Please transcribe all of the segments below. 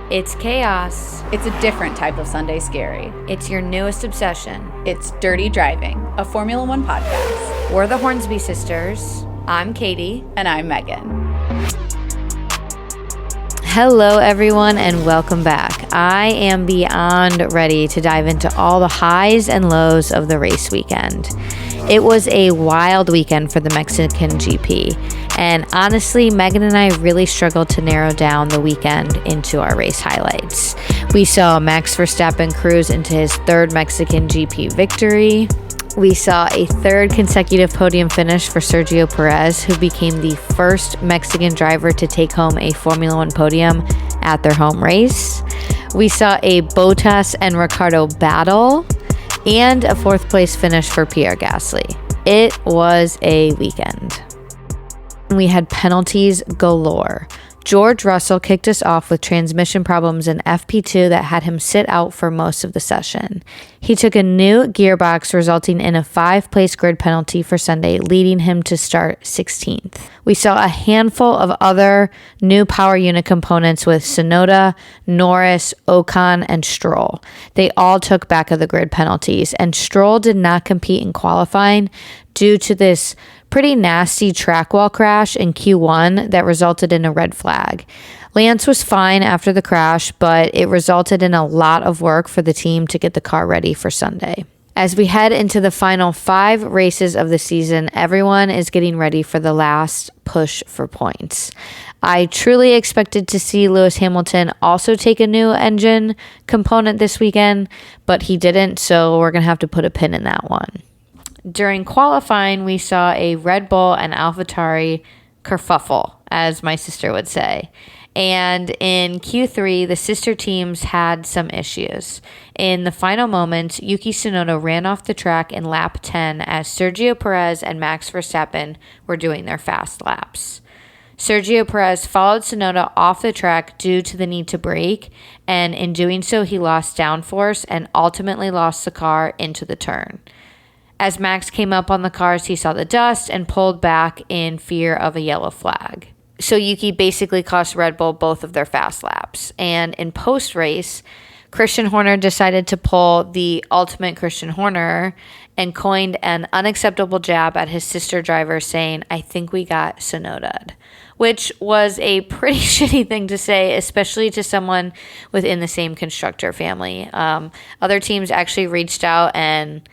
It's chaos. It's a different type of Sunday scary. It's your newest obsession. It's Dirty Driving, a Formula One podcast. We're the Hornsby sisters. I'm Katie. And I'm Megan. Hello, everyone, and welcome back. I am beyond ready to dive into all the highs and lows of the race weekend. It was a wild weekend for the Mexican GP, and honestly, Megan and I really struggled to narrow down the weekend into our race highlights. We saw Max Verstappen cruise into his third Mexican GP victory. We saw a third consecutive podium finish for Sergio Perez, who became the first Mexican driver to take home a Formula One podium at their home race. We saw a Bottas and Ricciardo battle and a fourth place finish for Pierre Gasly. It was a weekend. We had penalties galore. George Russell kicked us off with transmission problems in FP2 that had him sit out for most of the session. He took a new gearbox, resulting in a 5-place grid penalty for Sunday, leading him to start 16th. We saw a handful of other new power unit components with Tsunoda, Norris, Ocon, and Stroll. They all took back of the grid penalties, and Stroll did not compete in qualifying due to this pretty nasty track wall crash in Q1 that resulted in a red flag. Lance was fine after the crash, but it resulted in a lot of work for the team to get the car ready for Sunday. As we head into the final 5 races of the season, everyone is getting ready for the last push for points. I truly expected to see Lewis Hamilton also take a new engine component this weekend, but he didn't, so we're going to have to put a pin in that one. During qualifying, we saw a Red Bull and AlphaTauri kerfuffle, as my sister would say. And in Q3, the sister teams had some issues. In the final moments, Yuki Tsunoda ran off the track in lap 10 as Sergio Perez and Max Verstappen were doing their fast laps. Sergio Perez followed Tsunoda off the track due to the need to brake, and in doing so, he lost downforce and ultimately lost the car into the turn. As Max came up on the cars, he saw the dust and pulled back in fear of a yellow flag. So Yuki basically cost Red Bull both of their fast laps. And in post-race, Christian Horner decided to pull the ultimate Christian Horner and coined an unacceptable jab at his sister driver saying, "I think we got Tsunoda'd," which was a pretty shitty thing to say, especially to someone within the same constructor family. Other teams actually reached out and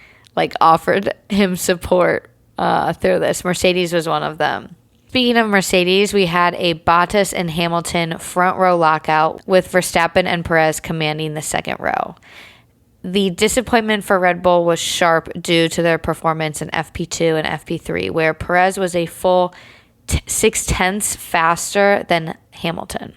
offered him support through this. Mercedes was one of them. Speaking of Mercedes, we had a Bottas and Hamilton front row lockout with Verstappen and Perez commanding the second row. The disappointment for Red Bull was sharp due to their performance in FP2 and FP3, where Perez was a full 6/10 faster than Hamilton.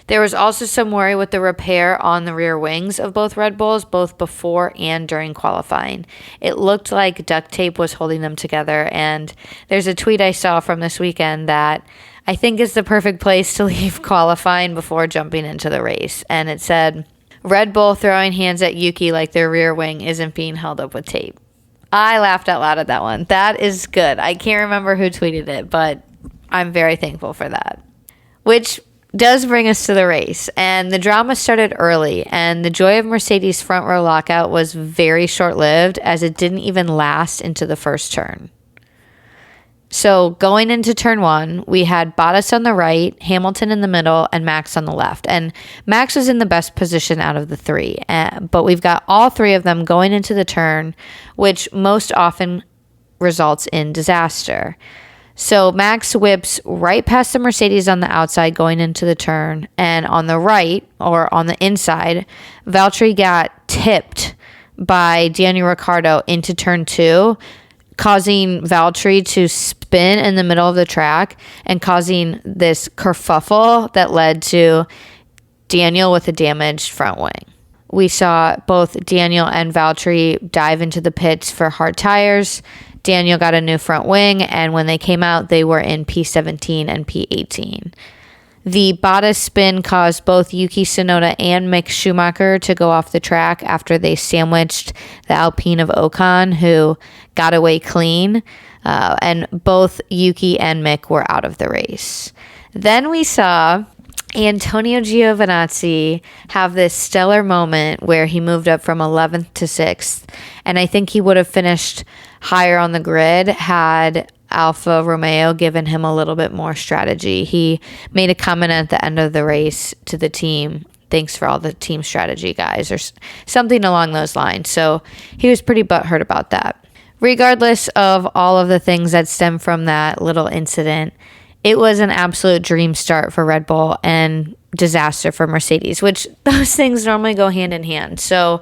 There was also some worry with the repair on the rear wings of both Red Bulls, both before and during qualifying. It looked like duct tape was holding them together, and there's a tweet I saw from this weekend that I think is the perfect place to leave qualifying before jumping into the race. And it said, "Red Bull throwing hands at Yuki like their rear wing isn't being held up with tape." I laughed out loud at that one. That is good. I can't remember who tweeted it, but I'm very thankful for that. Which does bring us to the race, and the drama started early, and the joy of Mercedes' front row lockout was very short-lived as it didn't even last into the first turn. So going into turn 1, we had Bottas on the right, Hamilton in the middle, and Max on the left. And Max was in the best position out of the 3, but we've got all 3 of them going into the turn, which most often results in disaster. So Max whips right past the Mercedes on the outside going into the turn, and on the right, or on the inside, Valtteri got tipped by Daniel Ricciardo into turn 2, causing Valtteri to spin in the middle of the track and causing this kerfuffle that led to Daniel with a damaged front wing. We saw both Daniel and Valtteri dive into the pits for hard tires. Daniel got a new front wing, and when they came out, they were in P17 and P18. The Bottas spin caused both Yuki Tsunoda and Mick Schumacher to go off the track after they sandwiched the Alpine of Ocon, who got away clean, and both Yuki and Mick were out of the race. Then we saw Antonio Giovinazzi have this stellar moment where he moved up from 11th to 6th, and I think he would have finished higher on the grid had Alfa Romeo given him a little bit more strategy. He made a comment at the end of the race to the team, "Thanks for all the team strategy, guys," or something along those lines. So he was pretty butthurt about that. Regardless of all of the things that stem from that little incident, it was an absolute dream start for Red Bull and disaster for Mercedes, which those things normally go hand in hand. So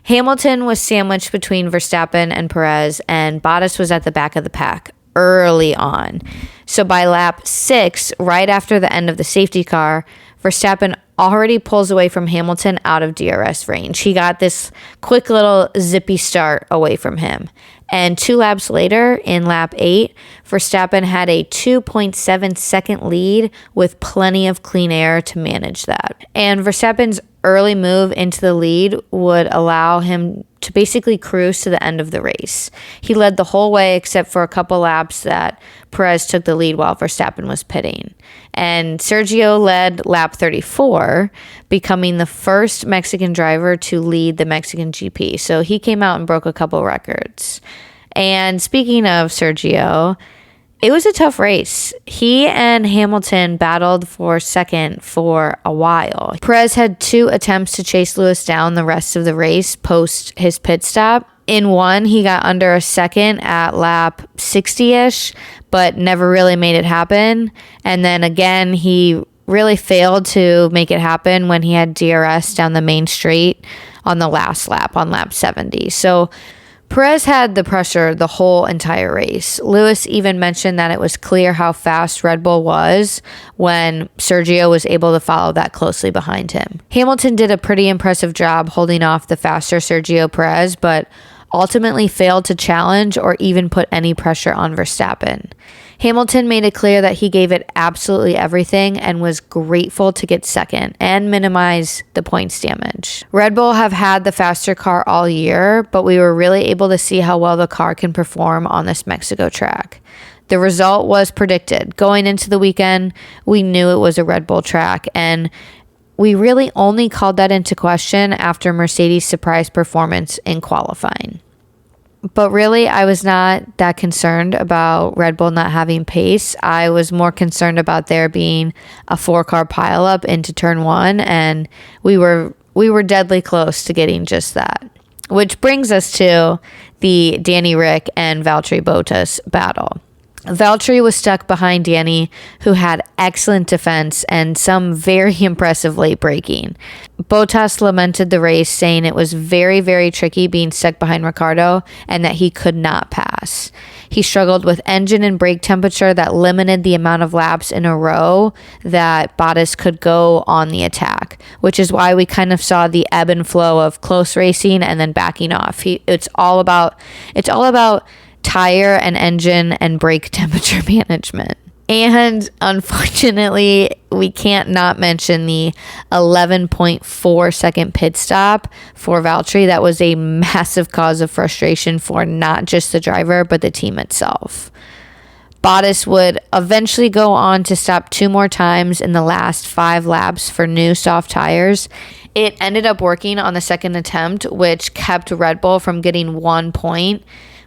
Hamilton was sandwiched between Verstappen and Perez, and Bottas was at the back of the pack early on. So by lap 6, right after the end of the safety car, Verstappen already pulls away from Hamilton out of DRS range. He got this quick little zippy start away from him. And 2 laps later, in lap 8, Verstappen had a 2.7 second lead with plenty of clean air to manage that. And Verstappen's early move into the lead would allow him to basically cruise to the end of the race. He led the whole way except for a couple laps that Perez took the lead while Verstappen was pitting. And Sergio led lap 34, becoming the first Mexican driver to lead the Mexican GP. So he came out and broke a couple records. And speaking of Sergio, it was a tough race. He and Hamilton battled for second for a while. Perez had 2 attempts to chase Lewis down the rest of the race post his pit stop. In one, he got under a second at lap 60-ish, but never really made it happen. And then again, he really failed to make it happen when he had DRS down the main straight on the last lap, on lap 70. So Perez had the pressure the whole entire race. Lewis even mentioned that it was clear how fast Red Bull was when Sergio was able to follow that closely behind him. Hamilton did a pretty impressive job holding off the faster Sergio Perez, but ultimately failed to challenge or even put any pressure on Verstappen. Hamilton made it clear that he gave it absolutely everything and was grateful to get second and minimize the points damage. Red Bull have had the faster car all year, but we were really able to see how well the car can perform on this Mexico track. The result was predicted. Going into the weekend, we knew it was a Red Bull track, and we really only called that into question after Mercedes' surprise performance in qualifying. But really, I was not that concerned about Red Bull not having pace. I was more concerned about there being a 4-car pileup into turn 1, and we were deadly close to getting just that. Which brings us to the Danny Ric and Valtteri Bottas battle. Valtteri was stuck behind Danny, who had excellent defense and some very impressive late braking. Bottas lamented the race, saying it was very, very tricky being stuck behind Ricciardo and that he could not pass. He struggled with engine and brake temperature that limited the amount of laps in a row that Bottas could go on the attack, which is why we kind of saw the ebb and flow of close racing and then backing off. It's all about tire and engine and brake temperature management. And unfortunately, we can't not mention the 11.4 second pit stop for Valtteri. That was a massive cause of frustration for not just the driver, but the team itself. Bottas would eventually go on to stop 2 more times in the last 5 laps for new soft tires. It ended up working on the second attempt, which kept Red Bull from getting 1 point,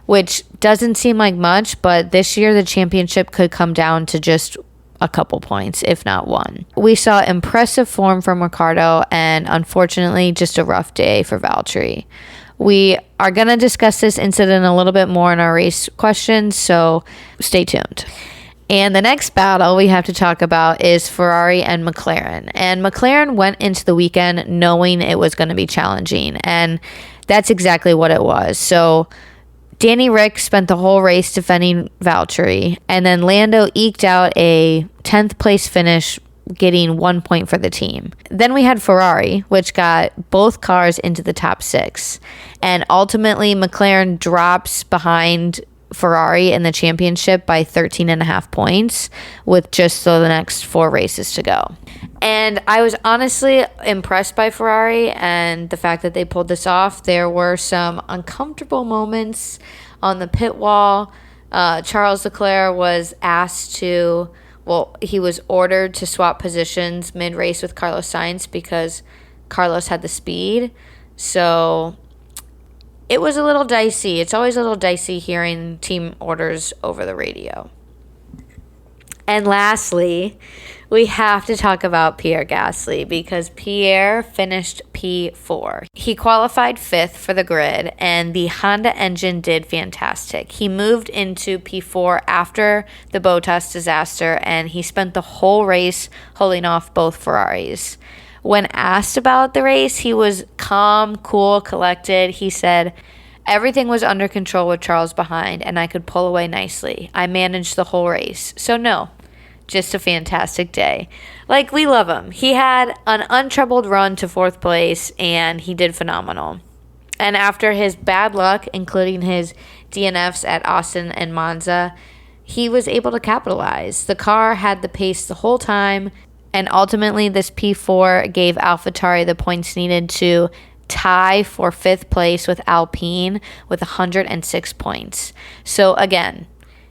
which doesn't seem like much, but this year the championship could come down to just a couple points, if not 1. We saw impressive form from Ricciardo and unfortunately just a rough day for Valtteri. We are going to discuss this incident a little bit more in our race questions, so stay tuned. And the next battle we have to talk about is Ferrari and McLaren. And McLaren went into the weekend knowing it was going to be challenging, and that's exactly what it was. So Danny Ric spent the whole race defending Valtteri, and then Lando eked out a 10th place finish, getting 1 point for the team. Then we had Ferrari, which got both cars into the top 6. And ultimately, McLaren drops behind Ferrari in the championship by 13.5 points with just the next 4 races to go. And I was honestly impressed by Ferrari and the fact that they pulled this off. There were some uncomfortable moments on the pit wall. Charles Leclerc was asked to well, he was ordered to swap positions mid-race with Carlos Sainz because Carlos had the speed. So it was a little dicey. It's always a little dicey hearing team orders over the radio. And lastly, we have to talk about Pierre Gasly because Pierre finished P4. He qualified 5th for the grid, and the Honda engine did fantastic. He moved into P4 after the Bottas disaster, and he spent the whole race holding off both Ferraris. When asked about the race, he was calm, cool, collected. He said, "Everything was under control with Charles behind, and I could pull away nicely. I managed the whole race. So no, just a fantastic day." Like, we love him. He had an untroubled run to 4th place, and he did phenomenal. And after his bad luck, including his DNFs at Austin and Monza, he was able to capitalize. The car had the pace the whole time, and ultimately this P4 gave AlphaTauri the points needed to tie for 5th place with Alpine with 106 points. So again,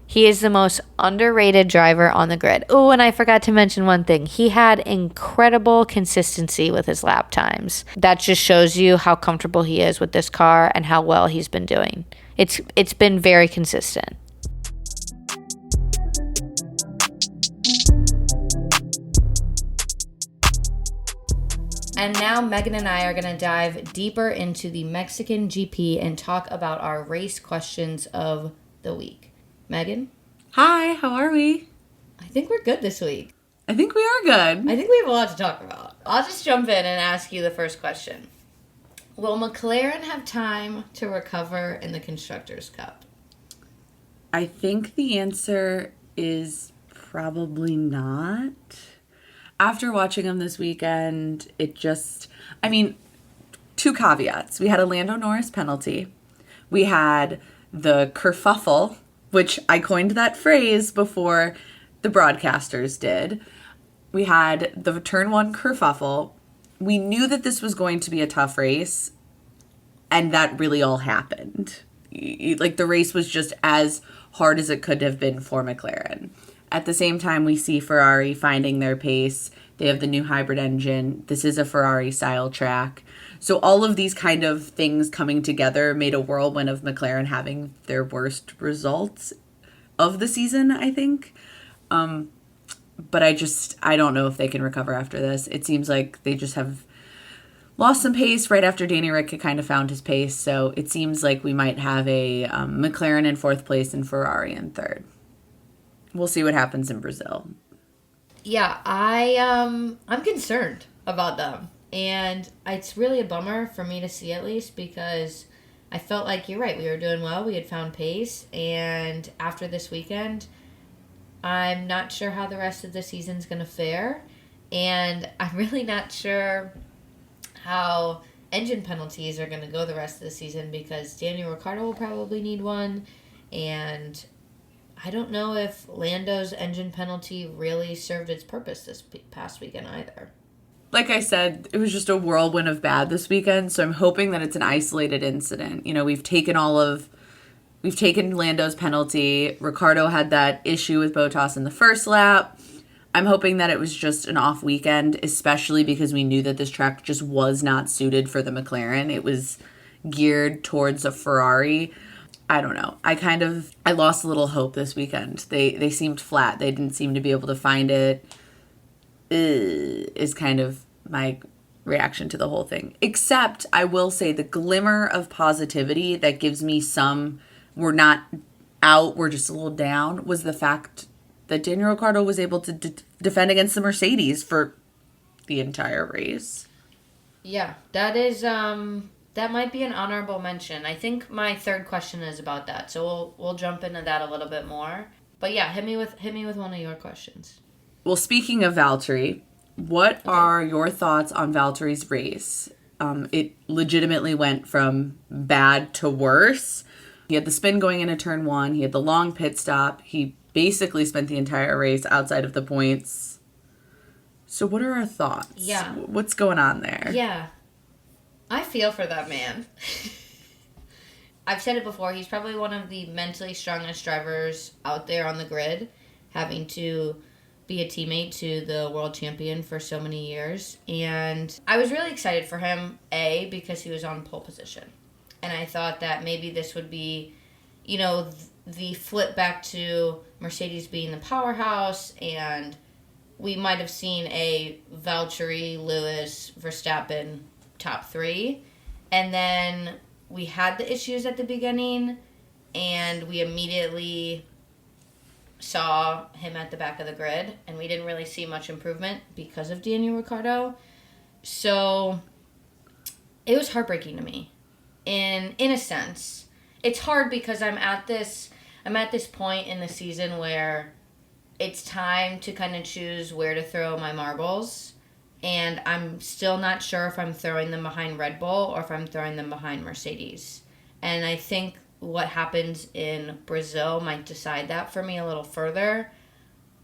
he is the most underrated driver on the grid. Oh, and I forgot to mention one thing. He had incredible consistency with his lap times. That just shows you how comfortable he is with this car and how well he's been doing. It's been very consistent. And now Megan and I are going to dive deeper into the Mexican GP and talk about our race questions of the week. Megan? Hi, how are we? I think we're good this week. I think we are good. I think we have a lot to talk about. I'll just jump in and ask you the first question. Will McLaren have time to recover in the Constructors' Cup? I think the answer is probably not. After watching them this weekend, two caveats. We had a Lando Norris penalty. We had the kerfuffle, which I coined that phrase before the broadcasters did. We had the turn 1 kerfuffle. We knew that this was going to be a tough race, and that really all happened. Like, the race was just as hard as it could have been for McLaren. At the same time, we see Ferrari finding their pace. They have the new hybrid engine. This is a Ferrari-style track. So all of these kind of things coming together made a whirlwind of McLaren having their worst results of the season, I think. But I don't know if they can recover after this. It seems like they just have lost some pace right after Danny Rick had kind of found his pace. So it seems like we might have a McLaren in 4th place and Ferrari in 3rd. We'll see what happens in Brazil. Yeah, I'm concerned about them. And it's really a bummer for me to see, at least, because I felt like, you're right, we were doing well. We had found pace. And after this weekend, I'm not sure how the rest of the season's going to fare. And I'm really not sure how engine penalties are going to go the rest of the season, because Daniel Ricciardo will probably need one. And I don't know if Lando's engine penalty really served its purpose this past weekend either. Like I said, it was just a whirlwind of bad this weekend, so I'm hoping that it's an isolated incident. You know, we've taken Lando's penalty. Ricciardo had that issue with Bottas in the first lap. I'm hoping that it was just an off weekend, especially because we knew that this track just was not suited for the McLaren. It was geared towards a Ferrari. I don't know. I lost a little hope this weekend. They seemed flat. They didn't seem to be able to find it. Is kind of my reaction to the whole thing. Except, I will say, the glimmer of positivity that gives me some, we're not out, we're just a little down, was the fact that Daniel Ricciardo was able to defend against the Mercedes for the entire race. Yeah, that is, that might be an honorable mention. I think my third question is about that, so we'll jump into that a little bit more. But yeah, hit me with one of your questions. Well, speaking of Valtteri, what are your thoughts on Valtteri's race? It legitimately went from bad to worse. He had the spin going into turn 1. He had the long pit stop. He basically spent the entire race outside of the points. So what are our thoughts? Yeah. What's going on there? Yeah. I feel for that man. I've said it before. He's probably one of the mentally strongest drivers out there on the grid, having to be a teammate to the world champion for so many years. And I was really excited for him, A, because he was on pole position. And I thought that maybe this would be, the flip back to Mercedes being the powerhouse, and we might have seen a Valtteri, Lewis, Verstappen top three. And then we had the issues at the beginning, and we immediately saw him at the back of the grid, and we didn't really see much improvement because of Daniel Ricciardo. So it was heartbreaking to me. In a sense, it's hard because I'm at this point in the season where it's time to kind of choose where to throw my marbles, and I'm still not sure if I'm throwing them behind Red Bull or if I'm throwing them behind Mercedes. And I think what happens in Brazil might decide that for me a little further.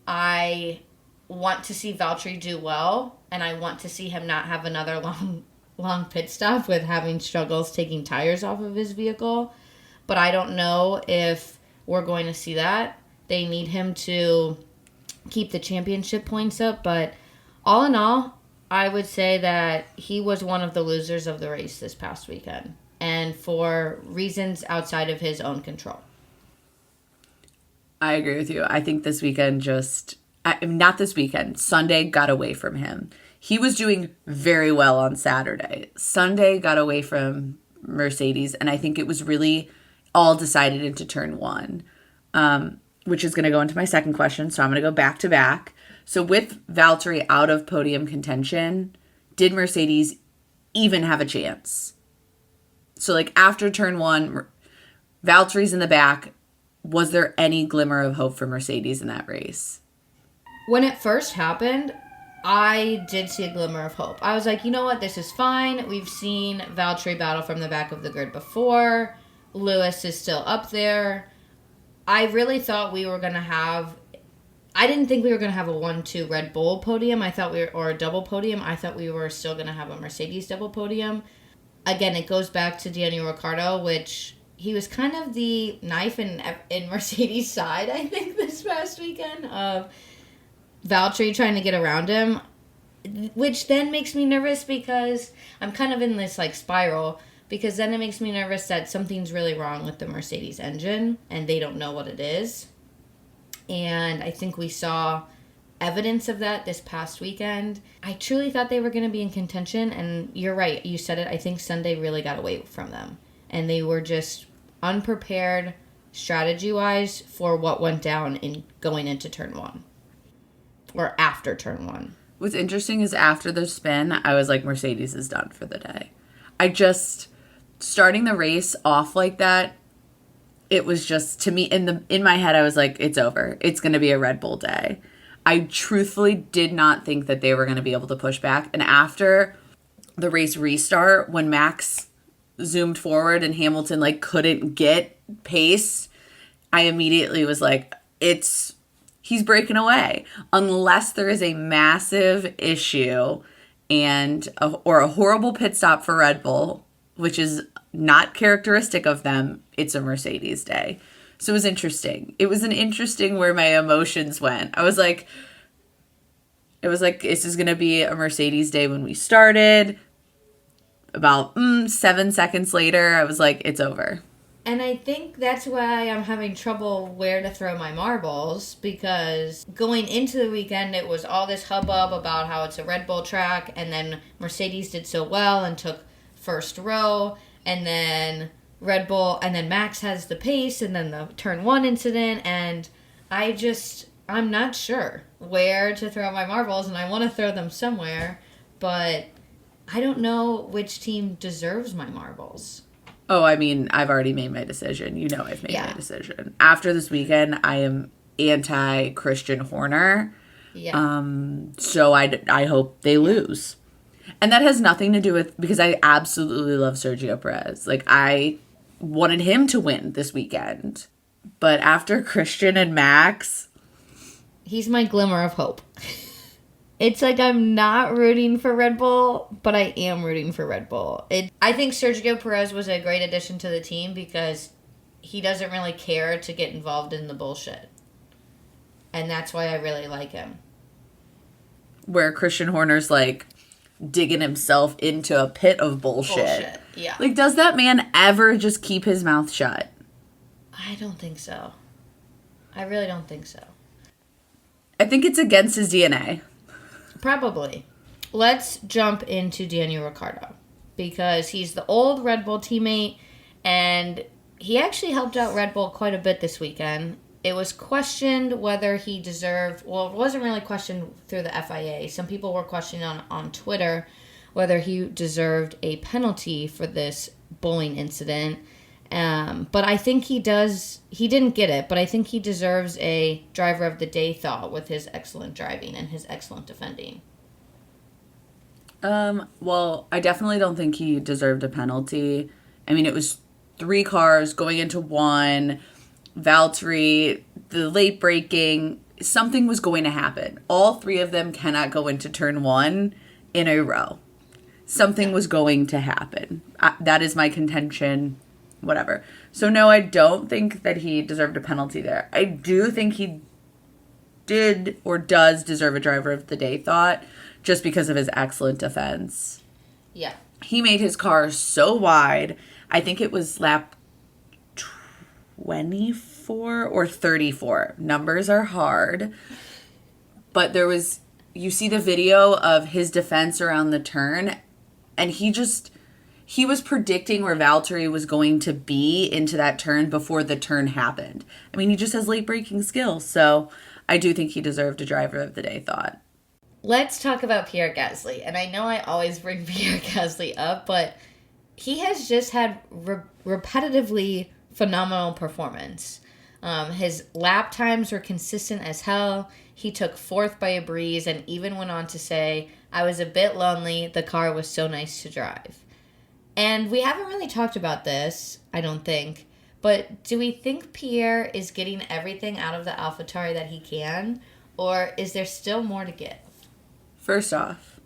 I want to see Valtteri do well, and I want to see him not have another long pit stop with having struggles taking tires off of his vehicle. But I don't know if we're going to see that. They need him to keep the championship points up. But all in all, I would say that he was one of the losers of the race this past weekend, and for reasons outside of his own control. I agree with you. I think this weekend not this weekend, Sunday got away from him. He was doing very well on Saturday. Sunday got away from Mercedes, and I think it was really all decided into turn one, which is going to go into my second question. So I'm going to go back to back. So with Valtteri out of podium contention, did Mercedes even have a chance? So after turn one, Valtteri's in the back. Was there any glimmer of hope for Mercedes in that race? When it first happened, I did see a glimmer of hope. I was like, you know what? This is fine. We've seen Valtteri battle from the back of the grid before. Lewis is still up there. I really thought we were going to have... I didn't think we were going to have a 1-2 Red Bull podium. Or a double podium. I thought we were still going to have a Mercedes double podium. Again, it goes back to Daniel Ricciardo, which he was kind of the knife in Mercedes' side, I think, this past weekend, of Valtteri trying to get around him, which then makes me nervous because I'm kind of in this spiral, because then it makes me nervous that something's really wrong with the Mercedes engine and they don't know what it is. And I think we saw evidence of that this past weekend. I truly thought they were going to be in contention, and you're right, you said it. I think Sunday really got away from them, and they were just unprepared strategy-wise for what went down in going into turn one, or after turn one. What's interesting is after the spin, I was like, Mercedes is done for the day. Starting the race off like that, it was just, to me, in my head, I was like, it's over. It's going to be a Red Bull day. I truthfully did not think that they were going to be able to push back. And after the race restart, when Max zoomed forward and Hamilton couldn't get pace, I immediately was like, he's breaking away. Unless there is a massive issue or a horrible pit stop for Red Bull, which is not characteristic of them, it's a Mercedes day. So it was interesting. It was an interesting where my emotions went. I was like, this is going to be a Mercedes day when we started. About 7 seconds later, I was like, it's over. And I think that's why I'm having trouble where to throw my marbles, because going into the weekend, it was all this hubbub about how it's a Red Bull track, and then Mercedes did so well and took first row, and then Red Bull, and then Max has the pace, and then the turn one incident, and I'm not sure where to throw my marbles, and I want to throw them somewhere, but I don't know which team deserves my marbles. Oh, I mean, I've already made my decision. You know I've made my decision. After this weekend, I am anti-Christian Horner. Yeah. So I hope they lose. And that has nothing to do with, because I absolutely love Sergio Perez. I wanted him to win this weekend. But after Christian and Max, he's my glimmer of hope. It's I'm not rooting for Red Bull, but I am rooting for Red Bull. I think Sergio Perez was a great addition to the team because he doesn't really care to get involved in the bullshit. And that's why I really like him. where Christian Horner's like digging himself into a pit of bullshit. Yeah. Like, does that man ever just keep his mouth shut? I don't think so. I really don't think so. I think it's against his DNA. Probably. Let's jump into Daniel Ricciardo because he's the old Red Bull teammate and he actually helped out Red Bull quite a bit this weekend. It was questioned whether he deserved, well, it wasn't really questioned through the FIA. Some people were questioning on Twitter whether he deserved a penalty for this bullying incident. But I think he didn't get it, but I think he deserves a driver of the day thought with his excellent driving and his excellent defending. Well, I definitely don't think he deserved a penalty. I mean, it was 3 cars going into 1, Valtteri, the late braking, something was going to happen. All 3 of them cannot go into turn 1 in a row. Something was going to happen. That is my contention. Whatever. So no, I don't think that he deserved a penalty there. I do think he did or does deserve a driver of the day thought just because of his excellent defense. Yeah. He made his car so wide. I think it was lap 24 or 34. Numbers are hard. But you see the video of his defense around the turn and he was predicting where Valtteri was going to be into that turn before the turn happened. I mean, he just has late braking skills. So I do think he deserved a driver of the day thought. Let's talk about Pierre Gasly. And I know I always bring Pierre Gasly up, but he has just had repetitively phenomenal performance. His lap times were consistent as hell. He took 4th by a breeze and even went on to say, I was a bit lonely. The car was so nice to drive. And we haven't really talked about this, I don't think. But do we think Pierre is getting everything out of the AlphaTauri that he can? Or is there still more to give? First off,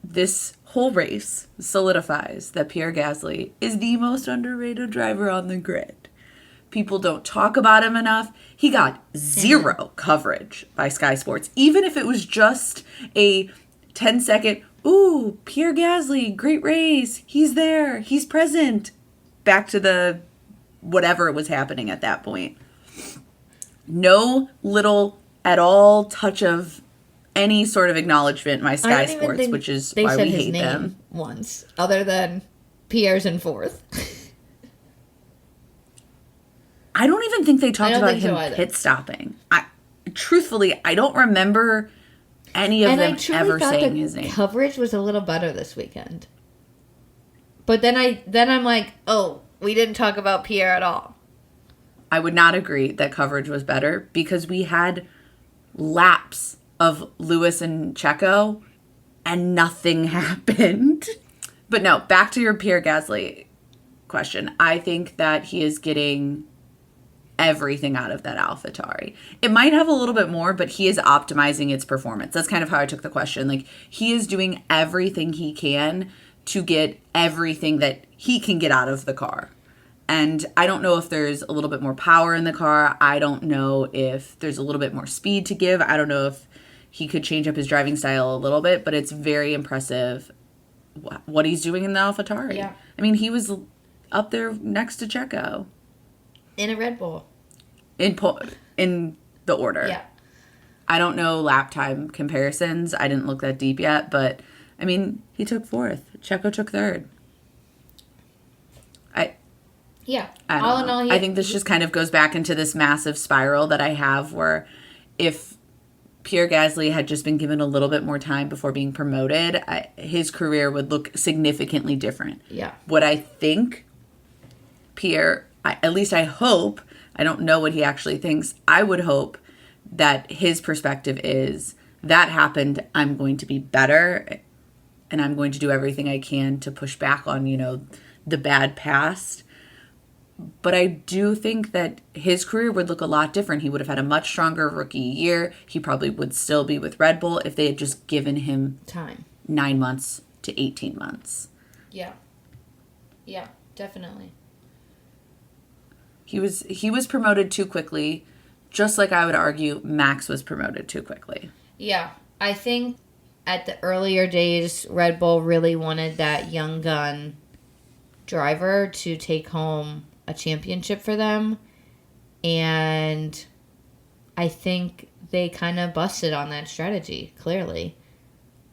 this whole race solidifies that Pierre Gasly is the most underrated driver on the grid. People don't talk about him enough. He got 0 coverage by Sky Sports. Even if it was just a 10-second, ooh, Pierre Gasly, great race. He's there. He's present. Back to the whatever was happening at that point. No little at all touch of any sort of acknowledgement by Sky Sports, which is why we hate them. Once, other than Pierre's in 4th. I don't even think they talked about him pit stopping. Truthfully, I don't remember any of them ever saying his name. Coverage was a little better this weekend. But then I'm like, oh, we didn't talk about Pierre at all. I would not agree that coverage was better because we had laps of Lewis and Checo and nothing happened. But no, back to your Pierre Gasly question. I think that he is getting everything out of that AlphaTauri. It might have a little bit more, but he is optimizing its performance. That's kind of how I took the question. Like, he is doing everything he can to get everything that he can get out of the car. And I don't know if there's a little bit more power in the car. I don't know if there's a little bit more speed to give. I don't know if he could change up his driving style a little bit, but it's very impressive what he's doing in the AlphaTauri. Yeah. I mean, he was up there next to Checo. In a Red Bull. In the order. Yeah. I don't know lap time comparisons. I didn't look that deep yet, but I mean, he took 4th. Checo took 3rd. I think this just kind of goes back into this massive spiral that I have where if Pierre Gasly had just been given a little bit more time before being promoted, his career would look significantly different. Yeah. What I think Pierre, at least I hope, I don't know what he actually thinks, I would hope that his perspective is, that happened, I'm going to be better, and I'm going to do everything I can to push back on, the bad past. But I do think that his career would look a lot different. He would have had a much stronger rookie year. He probably would still be with Red Bull if they had just given him time. 9 months to 18 months. Yeah. Yeah, definitely. He was promoted too quickly, just like I would argue Max was promoted too quickly. Yeah, I think at the earlier days, Red Bull really wanted that young gun driver to take home a championship for them. And I think they kind of busted on that strategy, clearly.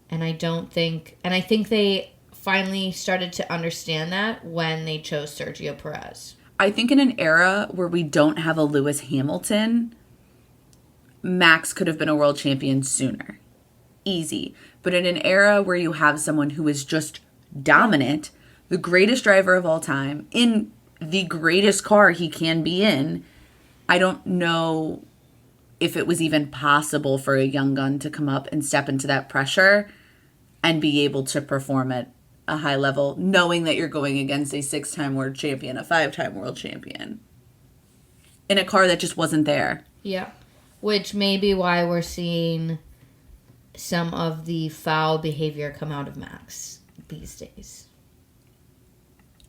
And I think they finally started to understand that when they chose Sergio Perez. I think in an era where we don't have a Lewis Hamilton, Max could have been a world champion sooner. Easy. But in an era where you have someone who is just dominant, the greatest driver of all time, in the greatest car he can be in, I don't know if it was even possible for a young gun to come up and step into that pressure and be able to perform at a high level, knowing that you're going against a 6-time world champion, a 5-time world champion, in a car that just wasn't there. Yeah. Which may be why we're seeing some of the foul behavior come out of Max these days.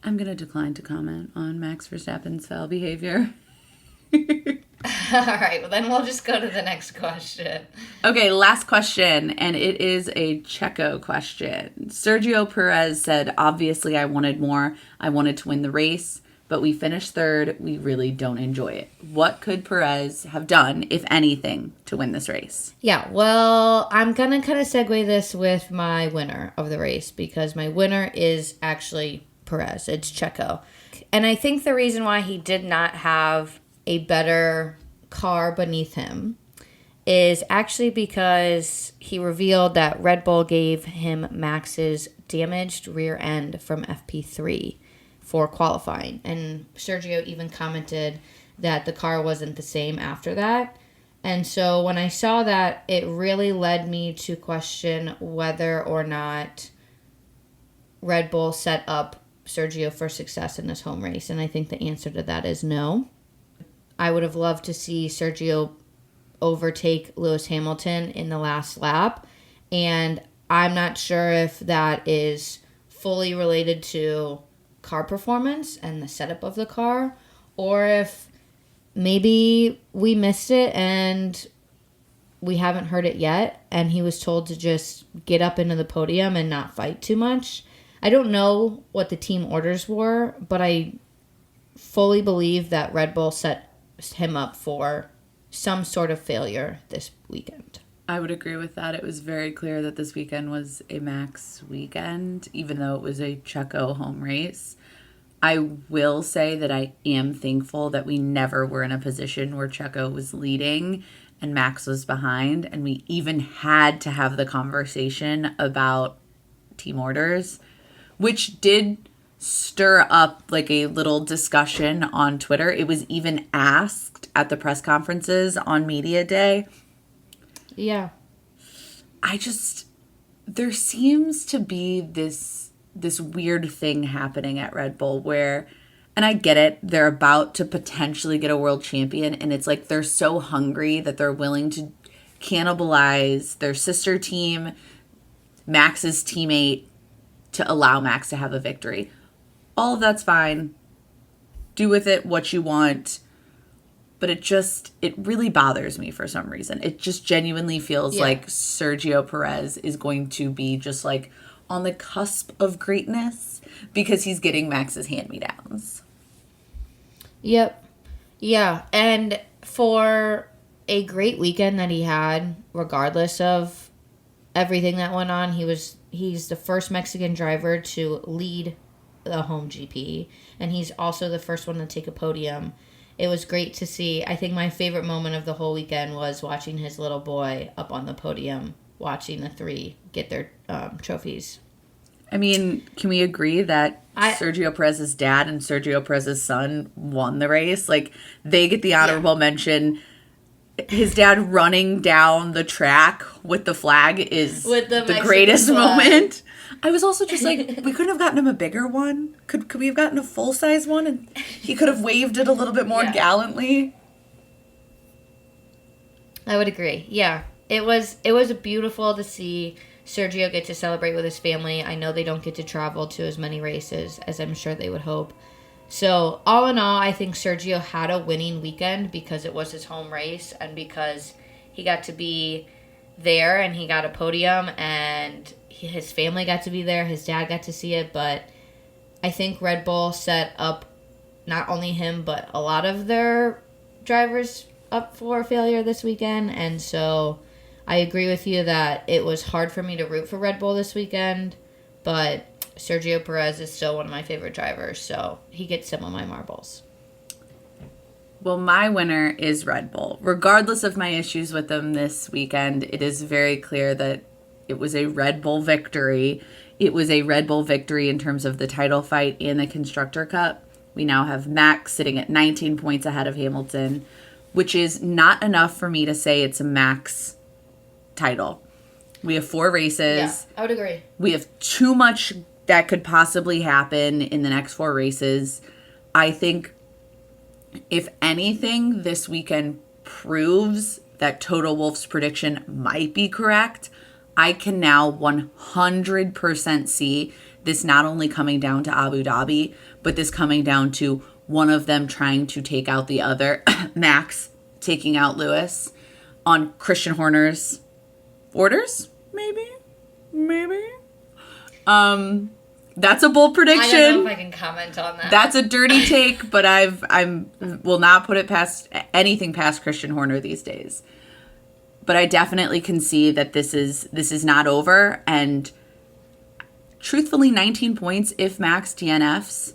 I'm going to decline to comment on Max Verstappen's foul behavior. All right, well then we'll just go to the next question. Okay, last question, and it is a Checo question. Sergio Perez said, obviously I wanted more. I wanted to win the race, but we finished third. We really don't enjoy it. What could Perez have done, if anything, to win this race? Yeah, well, I'm going to kind of segue this with my winner of the race, because my winner is actually Perez. It's Checo. And I think the reason why he did not have a better car beneath him is actually because he revealed that Red Bull gave him Max's damaged rear end from FP3 for qualifying. And Sergio even commented that the car wasn't the same after that. And so when I saw that, it really led me to question whether or not Red Bull set up Sergio for success in this home race. And I think the answer to that is no. I would have loved to see Sergio overtake Lewis Hamilton in the last lap. And I'm not sure if that is fully related to car performance and the setup of the car, or if maybe we missed it and we haven't heard it yet, and he was told to just get up into the podium and not fight too much. I don't know what the team orders were, but I fully believe that Red Bull set him up for some sort of failure this weekend. I would agree with that. It was very clear that this weekend was a Max weekend, even though it was a Checo home race. I will say that I am thankful that we never were in a position where Checo was leading and Max was behind, and we even had to have the conversation about team orders, which did stir up like a little discussion on Twitter. It was even asked at the press conferences on media day. Yeah. There seems to be this weird thing happening at Red Bull where, and I get it, they're about to potentially get a world champion, and it's like they're so hungry that they're willing to cannibalize their sister team, Max's teammate, to allow Max to have a victory. All of that's fine. Do with it what you want. But it really bothers me for some reason. It just genuinely feels like Sergio Perez is going to be just like on the cusp of greatness because he's getting Max's hand-me-downs. Yep. Yeah. And for a great weekend that he had, regardless of everything that went on, he's the first Mexican driver to lead the home GP, and he's also the first one to take a podium. It was great to see. I think my favorite moment of the whole weekend was watching his little boy up on the podium, watching the three get their trophies. I mean, can we agree that Sergio Perez's dad and Sergio Perez's son won the race? Like, they get the honorable mention. His dad running down the track with the flag is the greatest moment. I was also just like, we couldn't have gotten him a bigger one. Could we have gotten a full-size one? And he could have waved it a little bit more gallantly. I would agree. Yeah. It was beautiful to see Sergio get to celebrate with his family. I know they don't get to travel to as many races as I'm sure they would hope. So, all in all, I think Sergio had a winning weekend because it was his home race and because he got to be there and he got a podium and his family got to be there. His dad got to see it, but I think Red Bull set up not only him but a lot of their drivers up for failure this weekend. And so I agree with you that it was hard for me to root for Red Bull this weekend, but Sergio Perez is still one of my favorite drivers, so he gets some of my marbles. Well, my winner is Red Bull. Regardless of my issues with them this weekend, it is very clear that it was a Red Bull victory. It was a Red Bull victory in terms of the title fight and the Constructor Cup. We now have Max sitting at 19 points ahead of Hamilton, which is not enough for me to say it's a Max title. We have 4 races. Yeah, I would agree. We have too much that could possibly happen in the next 4 races. I think, if anything, this weekend proves that Toto Wolff's prediction might be correct. I can now 100% see this not only coming down to Abu Dhabi, but this coming down to one of them trying to take out the other, Max taking out Lewis, on Christian Horner's orders, maybe. That's a bold prediction. I don't know if I can comment on that. That's a dirty take, but I'm will not put it past anything past Christian Horner these days. But I definitely can see that this is not over. And truthfully, 19 points if Max DNFs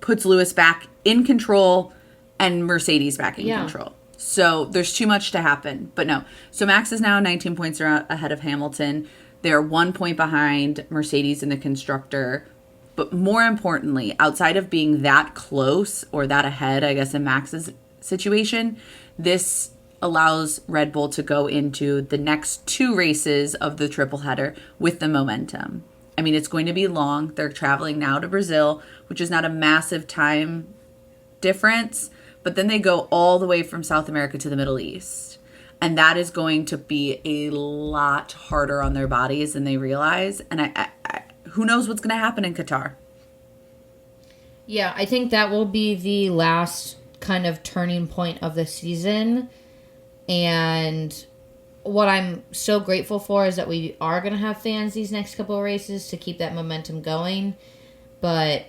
puts Lewis back in control and Mercedes back in control. So there's too much to happen. But no. So Max is now 19 points ahead of Hamilton. They're 1 point behind Mercedes in the constructor. But more importantly, outside of being that close or that ahead, I guess, in Max's situation, this allows Red Bull to go into the next 2 races of the triple header with the momentum. I mean, it's going to be long. They're traveling now to Brazil, which is not a massive time difference, but then they go all the way from South America to the Middle East. And that is going to be a lot harder on their bodies than they realize. And I who knows what's going to happen in Qatar. Yeah, I think that will be the last kind of turning point of the season. And what I'm so grateful for is that we are going to have fans these next couple of races to keep that momentum going. But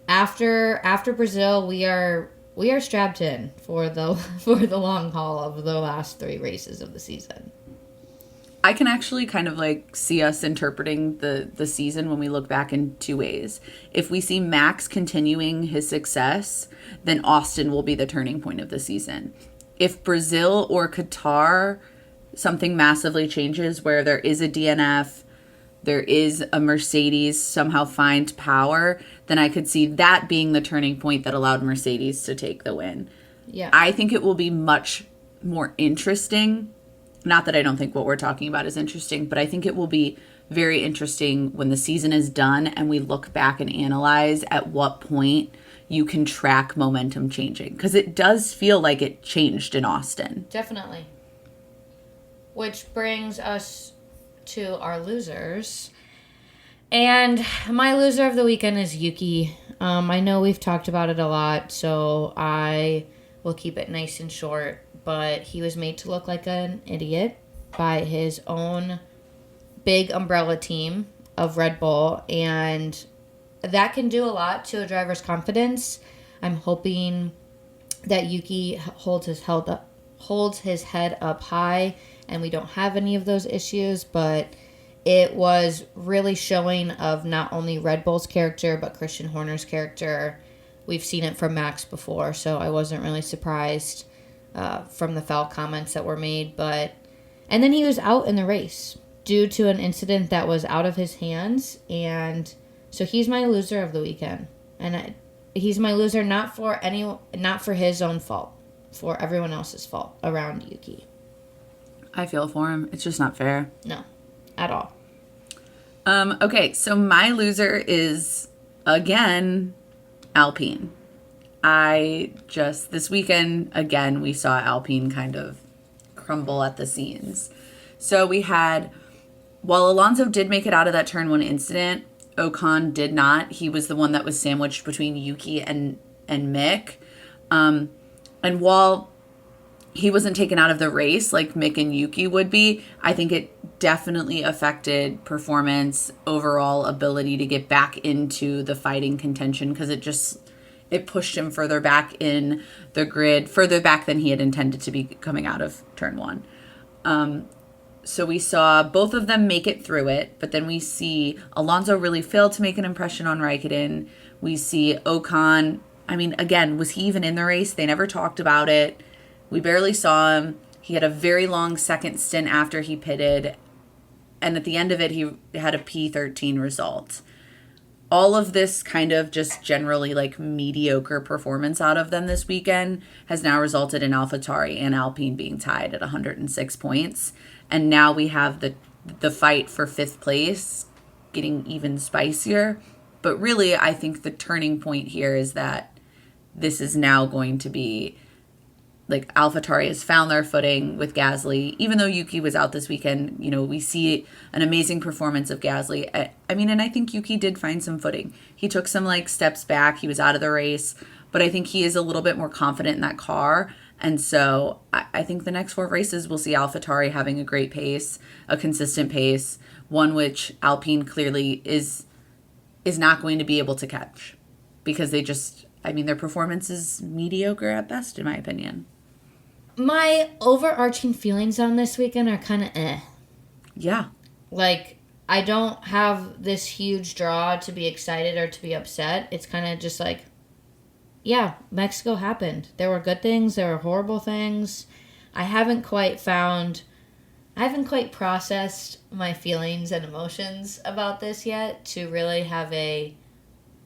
after Brazil, we are strapped in for the long haul of the last 3 races of the season. I can actually kind of like see us interpreting the season when we look back in 2 ways. If we see Max continuing his success, then Austin will be the turning point of the season. If Brazil or Qatar, something massively changes where there is a DNF, there is a Mercedes somehow find power, then I could see that being the turning point that allowed Mercedes to take the win. Yeah. I think it will be much more interesting. Not that I don't think what we're talking about is interesting, but I think it will be very interesting when the season is done and we look back and analyze at what point you can track momentum changing. Because it does feel like it changed in Austin. Definitely. Which brings us to our losers. And my loser of the weekend is Yuki. I know we've talked about it a lot, so I will keep it nice and short. But he was made to look like an idiot by his own big umbrella team of Red Bull. And that can do a lot to a driver's confidence. I'm hoping that Yuki holds his head up high and we don't have any of those issues. But it was really showing of not only Red Bull's character, but Christian Horner's character. We've seen it from Max before, so I wasn't really surprised from the foul comments that were made. And then he was out in the race due to an incident that was out of his hands. And so he's my loser of the weekend. And he's my loser not for his own fault, for everyone else's fault around Yuki. I feel for him. It's just not fair. No, at all. Okay, so my loser is, again, Alpine. This weekend, again, we saw Alpine kind of crumble at the seams. So we had, while Alonso did make it out of that turn 1 incident, Ocon did not. He was the one that was sandwiched between Yuki and Mick. And while he wasn't taken out of the race like Mick and Yuki would be, I think it definitely affected performance, overall ability to get back into the fighting contention, because it pushed him further back in the grid, further back than he had intended to be coming out of turn one. So we saw both of them make it through it, but then we see Alonso really failed to make an impression on Raikkonen. We see Ocon, I mean, again, was he even in the race? They never talked about it. We barely saw him. He had a very long second stint after he pitted, and at the end of it, he had a P13 result. All of this kind of just generally like mediocre performance out of them this weekend has now resulted in AlphaTauri and Alpine being tied at 106 points. And now we have the fight for fifth place getting even spicier. But really, I think the turning point here is that this is now going to be like AlphaTauri has found their footing with Gasly. Even though Yuki was out this weekend, you know, we see an amazing performance of Gasly. I mean, and I think Yuki did find some footing. He took some like steps back. He was out of the race, but I think he is a little bit more confident in that car. And so I think the next 4 races we'll see AlphaTauri having a great pace, a consistent pace, one which Alpine clearly is not going to be able to catch, because they just, I mean, their performance is mediocre at best, in my opinion. My overarching feelings on this weekend are kind of Yeah. Like, I don't have this huge draw to be excited or to be upset. It's kind of just like, yeah, Mexico happened. There were good things. There were horrible things. I haven't quite processed my feelings and emotions about this yet to really have a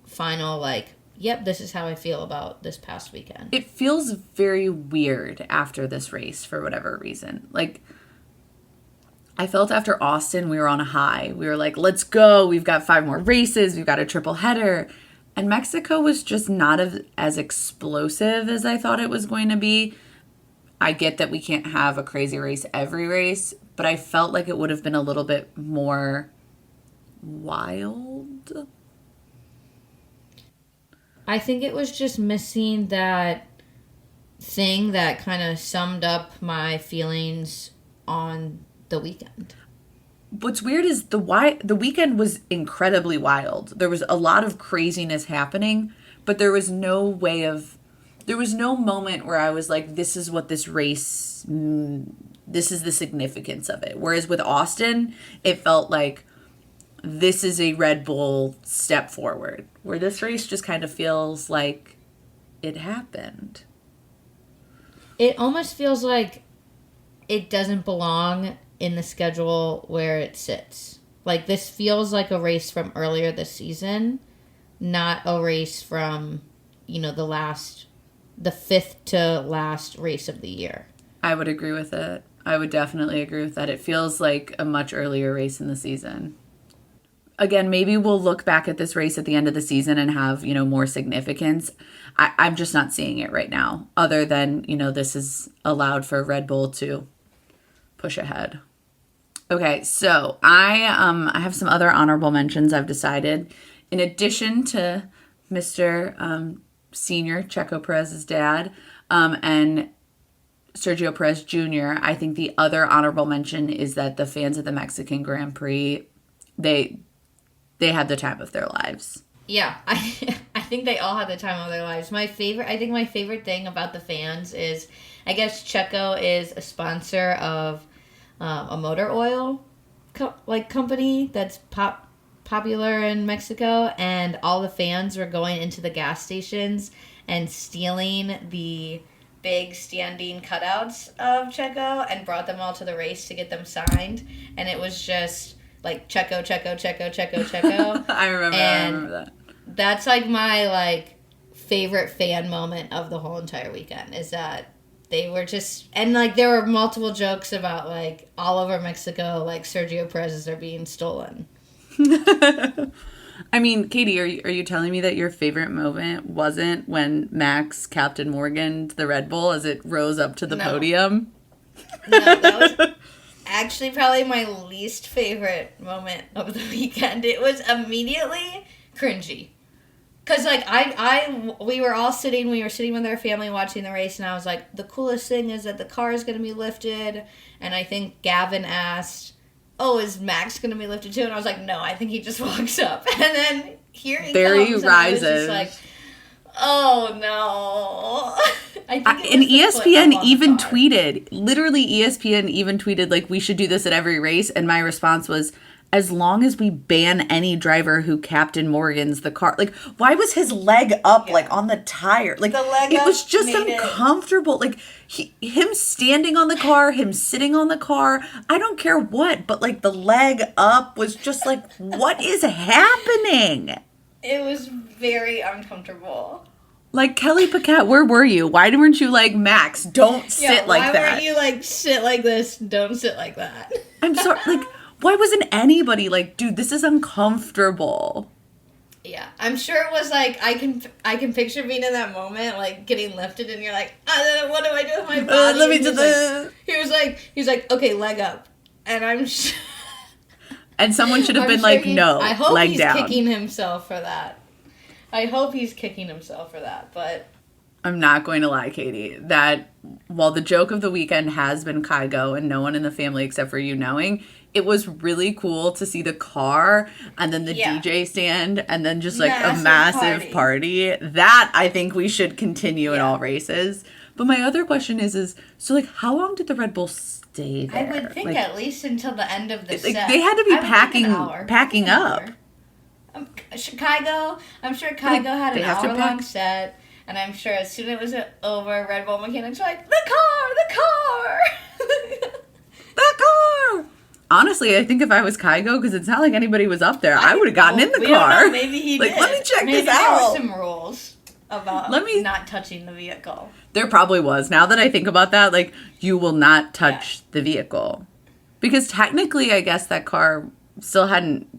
final, like, yep, this is how I feel about this past weekend. It feels very weird after this race for whatever reason. Like, I felt after Austin, we were on a high. We were like, let's go. We've got 5 more races. We've got a triple header. And Mexico was just not as explosive as I thought it was going to be. I get that we can't have a crazy race every race, but I felt like it would have been a little bit more wild. I think it was just missing that thing that kind of summed up my feelings on the weekend. What's weird is the weekend was incredibly wild. There was a lot of craziness happening, but there was no moment where I was like, this is what this race, this is the significance of it. Whereas with Austin, it felt like this is a Red Bull step forward, where this race just kind of feels like it happened. It almost feels like it doesn't belong in the schedule where it sits. Like, this feels like a race from earlier this season, not a race from, the 5th to last race of the year. I would agree with it. I would definitely agree with that. It feels like a much earlier race in the season. Again, maybe we'll look back at this race at the end of the season and have, more significance. I'm just not seeing it right now, other than, this is allowed for Red Bull to push ahead. Okay, so I have some other honorable mentions I've decided. In addition to Mr. Senior, Checo Perez's dad, and Sergio Perez Jr., I think the other honorable mention is that the fans of the Mexican Grand Prix, they had the time of their lives. Yeah, I think they all had the time of their lives. My favorite thing about the fans is, I guess Checo is a sponsor of a motor oil company that's popular in Mexico, and all the fans were going into the gas stations and stealing the big standing cutouts of Checo and brought them all to the race to get them signed, and it was just like Checo, Checo, Checo, Checo, Checo. I remember that. That's like my favorite fan moment of the whole entire weekend, is that they were just, and there were multiple jokes about all over Mexico, Sergio Perez's are being stolen. I mean, Katie, are you telling me that your favorite moment wasn't when Max Captain Morganed the Red Bull as it rose up to the podium? No, that was actually probably my least favorite moment of the weekend. It was immediately cringy. Because, like, we were sitting with our family watching the race, and I was like, the coolest thing is that the car is going to be lifted. And I think Gavin asked, oh, is Max going to be lifted too? And I was like, no, I think he just walks up. And then here he there comes. he rises. And I was just like, oh, no. I think and ESPN even tweeted, literally ESPN even tweeted, like, we should do this at every race. And my response was, as long as we ban any driver who Captain Morgan's the car. Like, why was his leg up, like, on the tire? Like, the leg it was just uncomfortable. Like, him standing on the car, him sitting on the car, I don't care what, but, like, the leg up was just like, what is happening? It was very uncomfortable. Like, Kelly Paquette, where were you? Why weren't you like, Max, don't sit like that? Why weren't you like, sit like this, don't sit like that? I'm sorry, like... Why wasn't anybody like, dude, this is uncomfortable? Yeah, I'm sure it was like, I can picture being in that moment, like getting lifted, and you're like, what do I do with my body? Let me do this. He was like, okay, leg up, and I'm sure. And someone should have been like, no, I hope leg he's down. kicking himself for that. But I'm not going to lie, Katie, that while the joke of the weekend has been Kygo and no one in the family except for you knowing, it was really cool to see the car and then the DJ stand and then just like a massive party. That I think we should continue in all races. But my other question is so like how long did the Red Bull stay there? I would think like, at least until the end of the set. They had to be packing up. Kygo, I'm sure Kygo had an hour-long set. And I'm sure as soon as it was over, Red Bull mechanics were like, the car! The car! Honestly, I think if I was Kygo, because it's not like anybody was up there, I would have gotten in the car. Maybe he did. Let me check this out. There were some rules about not touching the vehicle. There probably was. Now that I think about that, like, you will not touch the vehicle. Because technically, I guess that car still hadn't,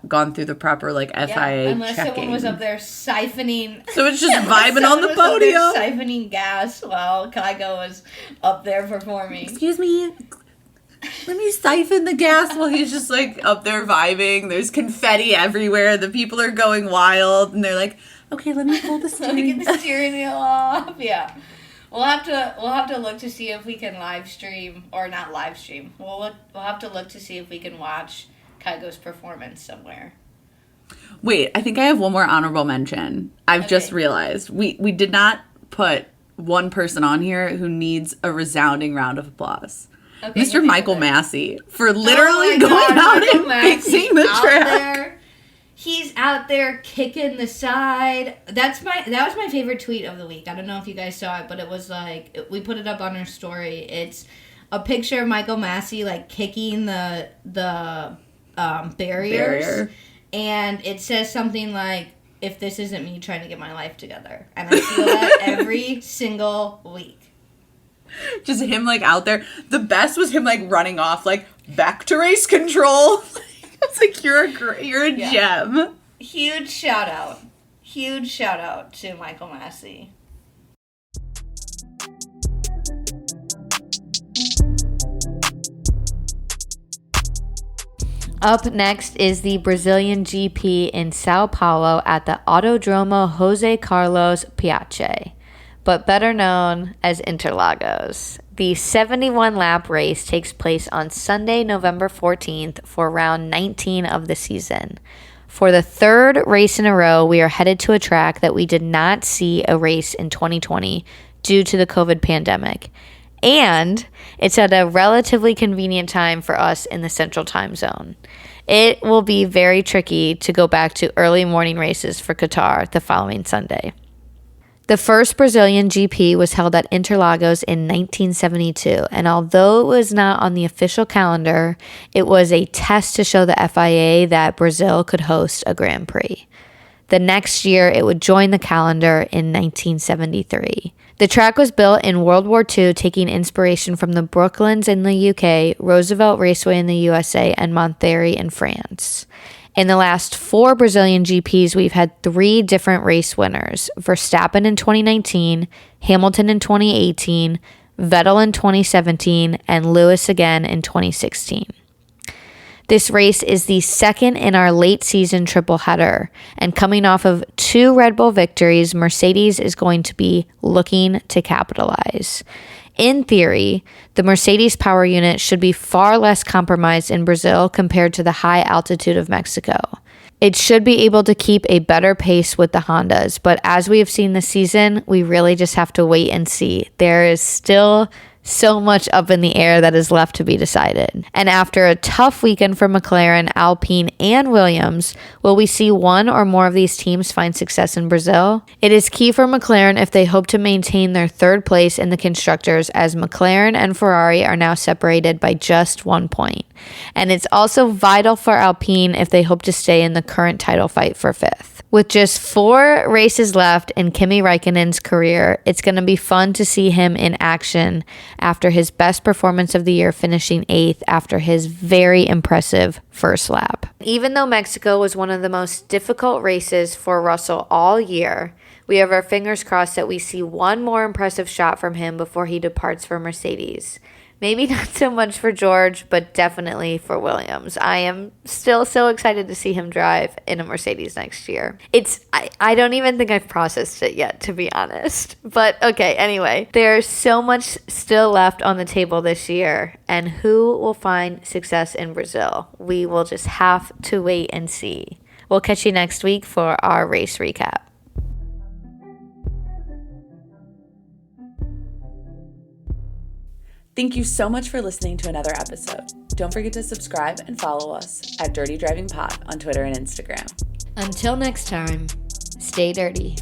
gone through the proper, like, FIA unless checking. Someone was up there siphoning. So it's just vibing on the podium. Siphoning gas while Kygo was up there performing. Excuse me. Let me siphon the gas while he's just, like, up there vibing. There's confetti everywhere. The people are going wild. And they're like, okay, let me pull the steering wheel. Let me get the steering wheel off. Yeah. We'll have to look to see if we can live stream, or not live stream. We'll have to look to see if we can watch Kygo's performance somewhere. Wait, I think I have one more honorable mention. I've just realized. We did not put one person on here who needs a resounding round of applause. Okay, Mr. Michael Massey for literally going out and fixing the track. He's out there kicking the side. That was my favorite tweet of the week. I don't know if you guys saw it, but it was like, we put it up on our story. It's a picture of Michael Massey like kicking the barriers, and it says something like, "If this isn't me trying to get my life together," and I feel that every single week. Just him like out there. The best was him like running off like back to race control. It's like you're a gem. Huge shout out to Michael Massey. Up next is the Brazilian GP in Sao Paulo at the Autodromo José Carlos Piaget, but better known as Interlagos. The 71-lap race takes place on Sunday, November 14th for round 19 of the season. For the third race in a row, we are headed to a track that we did not see a race in 2020 due to the COVID pandemic. And it's at a relatively convenient time for us in the Central Time Zone. It will be very tricky to go back to early morning races for Qatar the following Sunday. The first Brazilian GP was held at Interlagos in 1972, and although it was not on the official calendar, it was a test to show the FIA that Brazil could host a Grand Prix. The next year, it would join the calendar in 1973. The track was built in World War II, taking inspiration from the Brooklands in the UK, Roosevelt Raceway in the USA, and Montlhéry in France. In the last 4 Brazilian GPs, we've had 3 different race winners: Verstappen in 2019, Hamilton in 2018, Vettel in 2017, and Lewis again in 2016. This race is the second in our late season triple header, and coming off of 2 Red Bull victories, Mercedes is going to be looking to capitalize. In theory, the Mercedes power unit should be far less compromised in Brazil compared to the high altitude of Mexico. It should be able to keep a better pace with the Hondas, but as we have seen this season, we really just have to wait and see. There is still so much up in the air that is left to be decided. And after a tough weekend for McLaren, Alpine, and Williams, will we see one or more of these teams find success in Brazil? It is key for McLaren if they hope to maintain their 3rd place in the constructors, as McLaren and Ferrari are now separated by just 1 point. And it's also vital for Alpine if they hope to stay in the current title fight for 5th. With just 4 races left in Kimi Räikkönen's career, it's going to be fun to see him in action after his best performance of the year, finishing 8th after his very impressive first lap. Even though Mexico was one of the most difficult races for Russell all year, we have our fingers crossed that we see one more impressive shot from him before he departs for Mercedes. Maybe not so much for George, but definitely for Williams. I am still so excited to see him drive in a Mercedes next year. I don't even think I've processed it yet, to be honest. But okay, anyway, there's so much still left on the table this year. And who will find success in Brazil? We will just have to wait and see. We'll catch you next week for our race recap. Thank you so much for listening to another episode. Don't forget to subscribe and follow us at Dirty Driving Pod on Twitter and Instagram. Until next time, stay dirty.